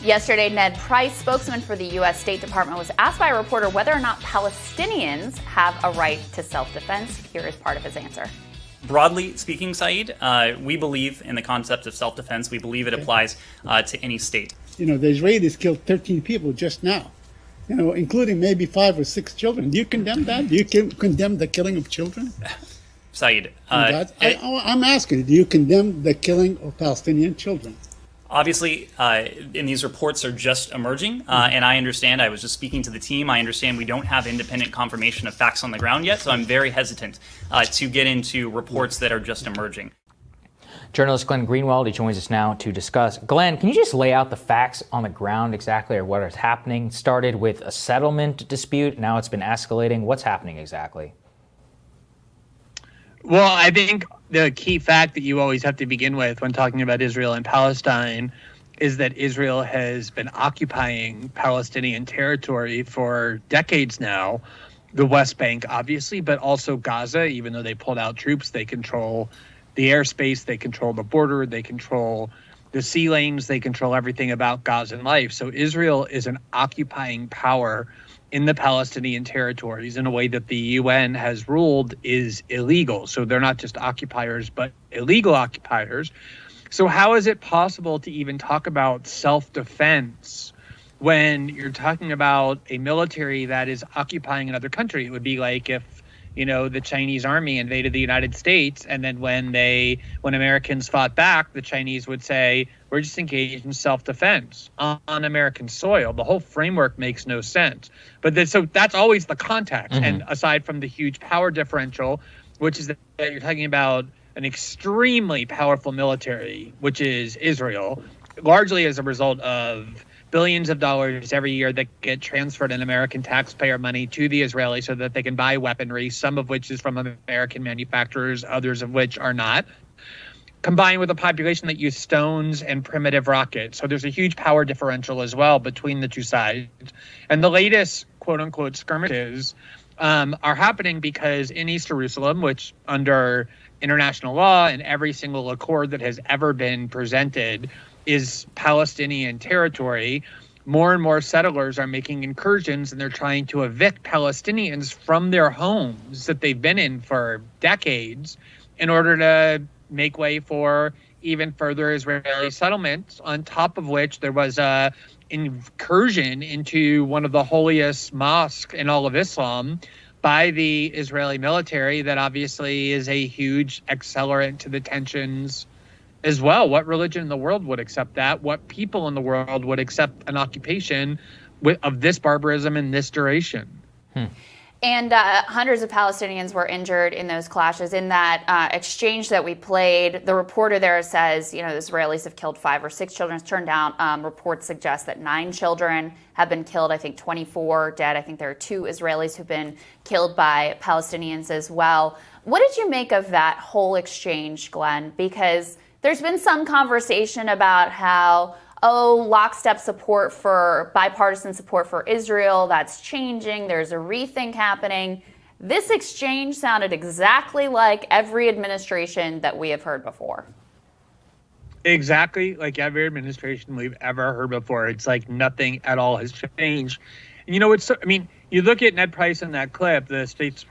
Yesterday, Ned Price, spokesman for the U.S. State Department, was asked by a reporter whether or not Palestinians have a right to self-defense. Here is part of his answer. Broadly speaking, Saeed, we believe in the concept of self-defense. We believe it applies to any state. The Israelis killed 13 people just now, including maybe 5 or 6 children. Do you condemn that? Do you condemn the killing of children? Saeed, I'm asking, do you condemn the killing of Palestinian children? Obviously, and these reports are just emerging, and I understand, I was just speaking to the team, I understand we don't have independent confirmation of facts on the ground yet, so I'm very hesitant to get into reports that are just emerging. Journalist Glenn Greenwald, he joins us now to discuss. Glenn, can you just lay out the facts on the ground exactly, or what is happening? Started with a settlement dispute, now it's been escalating. What's happening exactly? Well, I think the key fact that you always have to begin with when talking about Israel and Palestine is that Israel has been occupying Palestinian territory for decades now. The West Bank, obviously, but also Gaza. Even though they pulled out troops, they control the airspace, they control the border, they control the sea lanes, they control everything about Gazan life. So Israel is an occupying power in the Palestinian territories in a way that the UN has ruled is illegal. So they're not just occupiers, but illegal occupiers. So how is it possible to even talk about self-defense when you're talking about a military that is occupying another country? It would be like if, the Chinese army invaded the United States, and then when Americans fought back, the Chinese would say, we're just engaged in self-defense on American soil. The whole framework makes no sense. But so that's always the context. Mm-hmm. And aside from the huge power differential, which is that you're talking about an extremely powerful military, which is Israel, largely as a result of billions of dollars every year that get transferred in American taxpayer money to the Israelis so that they can buy weaponry, some of which is from American manufacturers, others of which are not, combined with a population that use stones and primitive rockets. So there's a huge power differential as well between the two sides. And the latest, quote unquote, skirmishes are happening because in East Jerusalem, which under international law and every single accord that has ever been presented is Palestinian territory, more and more settlers are making incursions, and they're trying to evict Palestinians from their homes that they've been in for decades in order to make way for even further Israeli settlements, on top of which there was a incursion into one of the holiest mosques in all of Islam by the Israeli military that obviously is a huge accelerant to the tensions as well. What religion in the world would accept that? What people in the world would accept an occupation of this barbarism in this duration? And hundreds of Palestinians were injured in those clashes. In that exchange that we played, the reporter there says, the Israelis have killed 5 or 6 children. It's turned out reports suggest that 9 children have been killed. I think 24 dead. I think there are 2 Israelis who've been killed by Palestinians as well. What did you make of that whole exchange, Glenn? Because there's been some conversation about how, lockstep support for bipartisan support for Israel, that's changing. There's a rethink happening. This exchange sounded exactly like every administration that we have heard before. Exactly like every administration we've ever heard before. It's like nothing at all has changed. And you look at Ned Price in that clip, the State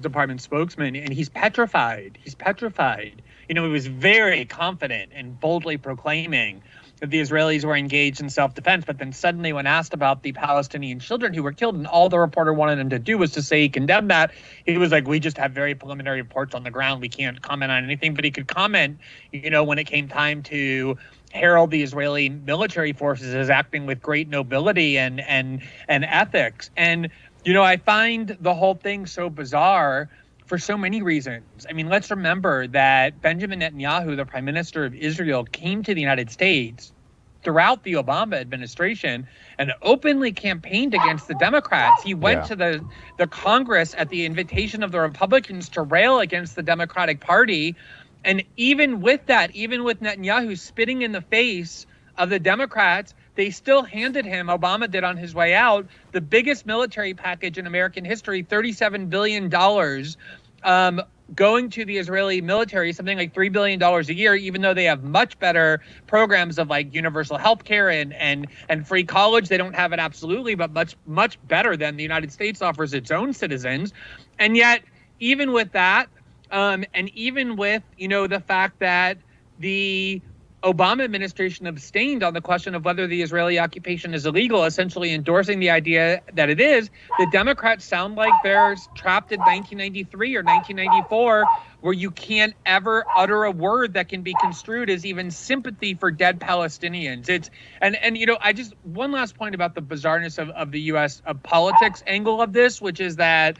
Department spokesman, and he's petrified. He's petrified. He was very confident and boldly proclaiming that the Israelis were engaged in self-defense. But then suddenly when asked about the Palestinian children who were killed, and all the reporter wanted him to do was to say he condemned that, he was like, we just have very preliminary reports on the ground. We can't comment on anything. But he could comment, when it came time to herald the Israeli military forces as acting with great nobility and ethics. And, I find the whole thing so bizarre for so many reasons. Let's remember that Benjamin Netanyahu, the prime minister of Israel, came to the United States throughout the Obama administration and openly campaigned against the Democrats. He went to the Congress at the invitation of the Republicans to rail against the Democratic Party. And even with that, even with Netanyahu spitting in the face of the Democrats, they still handed him, Obama did on his way out, the biggest military package in American history, $37 billion, going to the Israeli military something like $3 billion a year, even though they have much better programs of like universal health care and free college. They don't have it absolutely, but much better than the United States offers its own citizens. And yet, even with that, and even with, the fact that the Obama administration abstained on the question of whether the Israeli occupation is illegal, essentially endorsing the idea that it is, the Democrats sound like they're trapped in 1993 or 1994, where you can't ever utter a word that can be construed as even sympathy for dead Palestinians. I just, one last point about the bizarreness of the U.S. Politics angle of this, which is that,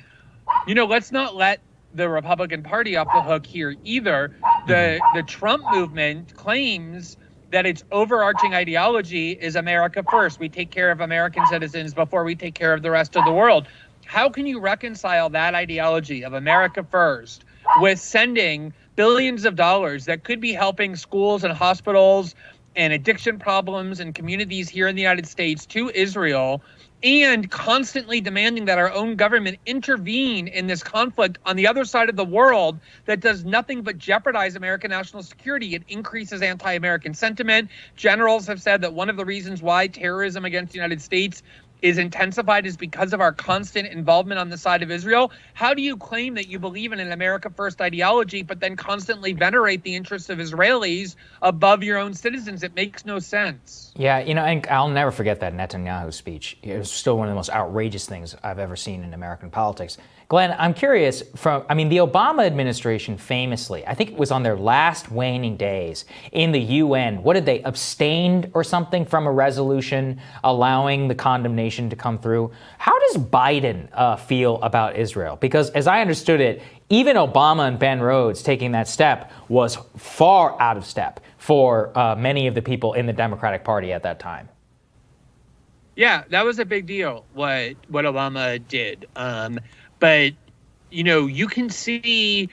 let's not let the Republican Party off the hook here either. The Trump movement claims that its overarching ideology is America first. We take care of American citizens before we take care of the rest of the world. How can you reconcile that ideology of America first with sending billions of dollars that could be helping schools and hospitals and addiction problems and communities here in the United States to Israel, and constantly demanding that our own government intervene in this conflict on the other side of the world that does nothing but jeopardize American national security? It increases anti-American sentiment. Generals have said that one of the reasons why terrorism against the United States is intensified is because of our constant involvement on the side of Israel. How do you claim that you believe in an America first ideology, but then constantly venerate the interests of Israelis above your own citizens? It makes no sense. Yeah, and I'll never forget that Netanyahu speech. It was still one of the most outrageous things I've ever seen in American politics. Glenn, I'm curious, the Obama administration famously, I think it was on their last waning days in the UN, what did they, abstained or something from a resolution allowing the condemnation to come through? How does Biden feel about Israel? Because as I understood it, even Obama and Ben Rhodes taking that step was far out of step for many of the people in the Democratic Party at that time. Yeah, that was a big deal, what Obama did. But, you can see,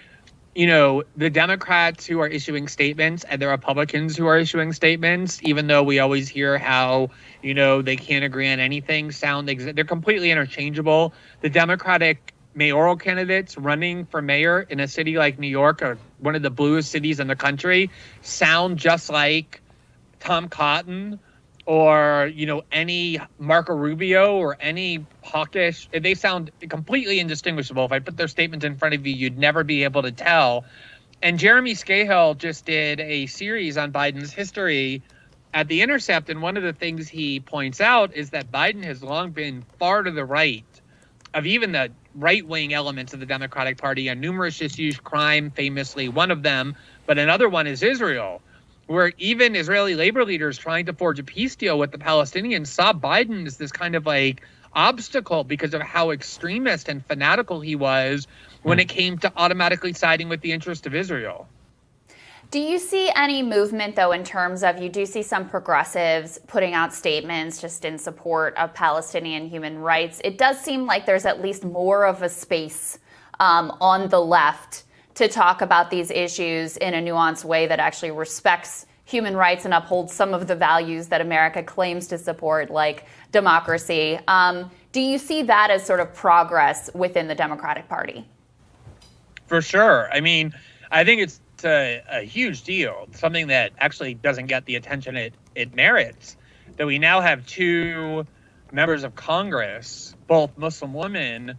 the Democrats who are issuing statements and the Republicans who are issuing statements, even though we always hear how, they can't agree on anything, they're completely interchangeable. The Democratic mayoral candidates running for mayor in a city like New York, or one of the bluest cities in the country, sound just like Tom Cotton or, any Marco Rubio or any hawkish. They sound completely indistinguishable. If I put their statements in front of you, you'd never be able to tell. And Jeremy Scahill just did a series on Biden's history at The Intercept. And one of the things he points out is that Biden has long been far to the right of even the right-wing elements of the Democratic Party on numerous issues, crime famously one of them, but another one is Israel, where even Israeli labor leaders trying to forge a peace deal with the Palestinians saw Biden as this kind of like obstacle because of how extremist and fanatical he was when it came to automatically siding with the interest of Israel. Do you see any movement, though, in terms of, you do see some progressives putting out statements just in support of Palestinian human rights? It does seem like there's at least more of a space on the left to talk about these issues in a nuanced way that actually respects human rights and upholds some of the values that America claims to support, like democracy. Do you see that as sort of progress within the Democratic Party? For sure. I mean, I think it's a huge deal, something that actually doesn't get the attention it merits, that we now have two members of Congress, both Muslim women,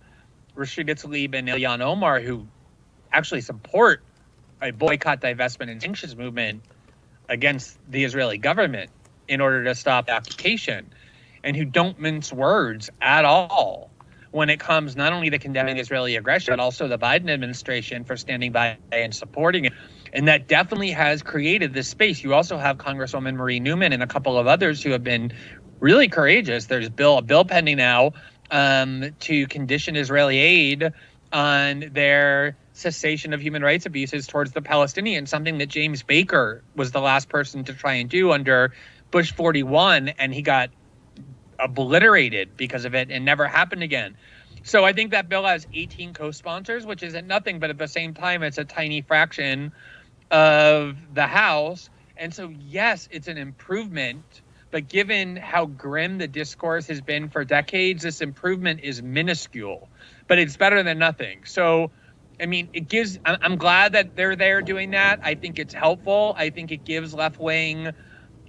Rashida Tlaib and Ilhan Omar, who actually support a boycott, divestment, and sanctions movement against the Israeli government in order to stop the occupation, and who don't mince words at all when it comes not only to condemning Israeli aggression, but also the Biden administration for standing by and supporting it. And that definitely has created this space. You also have Congresswoman Marie Newman and a couple of others who have been really courageous. There's a bill pending now to condition Israeli aid on their cessation of human rights abuses towards the Palestinians, something that James Baker was the last person to try and do under Bush 41, and he got obliterated because of it and never happened again. So I think that bill has 18 co-sponsors, which isn't nothing, but at the same time, it's a tiny fraction of the House. And so, yes, it's an improvement, but given how grim the discourse has been for decades, this improvement is minuscule, but it's better than nothing. So I mean, I'm glad that they're there doing that. I think it's helpful. I think it gives left-wing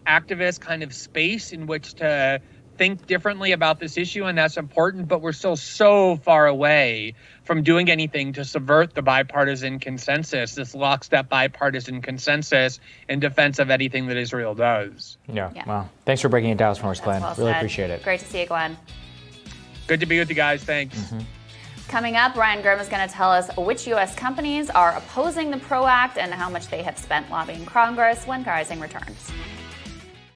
activists kind of space in which to think differently about this issue, and that's important, but we're still so far away from doing anything to subvert the bipartisan consensus, this lockstep bipartisan consensus in defense of anything that Israel does. Yeah. Well, thanks for breaking it down for us, Glenn. Well really said. appreciate it. Great to see you, Glenn. Good to be with you guys. Thanks. Coming up, Ryan Grim is going to tell us which U.S. companies are opposing the PRO Act and how much they have spent lobbying Congress when Rising returns.